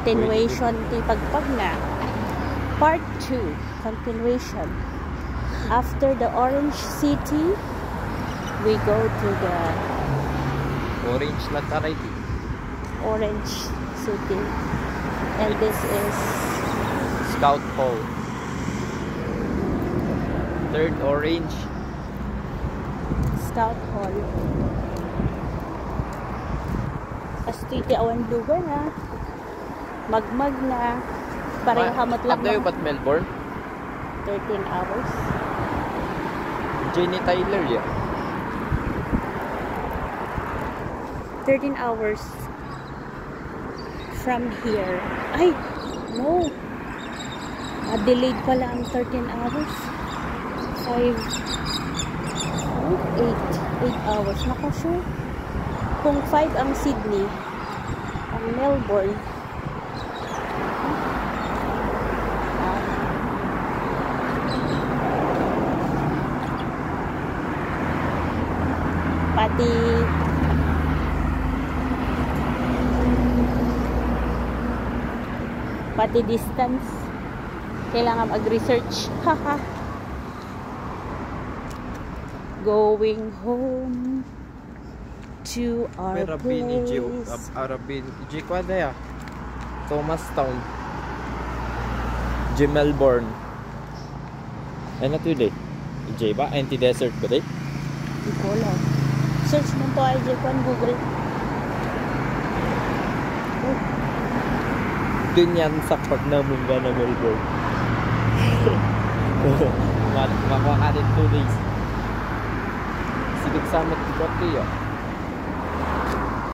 Continuation ti pagpag na. Part 2. Continuation. After the Orange City, we go to the Orange Latarite. Orange City. And this is Scout Hall. Third Orange. Scout Hall. Astiti awan lugar na. Magmag na. Parang hamot lang. Abdayo ba't Melbourne? 13 hours. Jenny Tyler ya. 13 hours from here. Ay! No! Delayed pala ang 13 hours. 8 hours. Naku, sure. Kung 5 ang Sydney, ang Melbourne, pati distance kailangan mag-research. Haha. Going home to our place. Arabin J kwada ya. Thomastown. J Melbourne. Ano to day? J ba? Anti-desert ba day? Hindi ko lang. Search mo to ay J1 Google. Dun yan sa pag namin ba na Melbourne. Makuha ka din 2 days. Sigit sa mat ko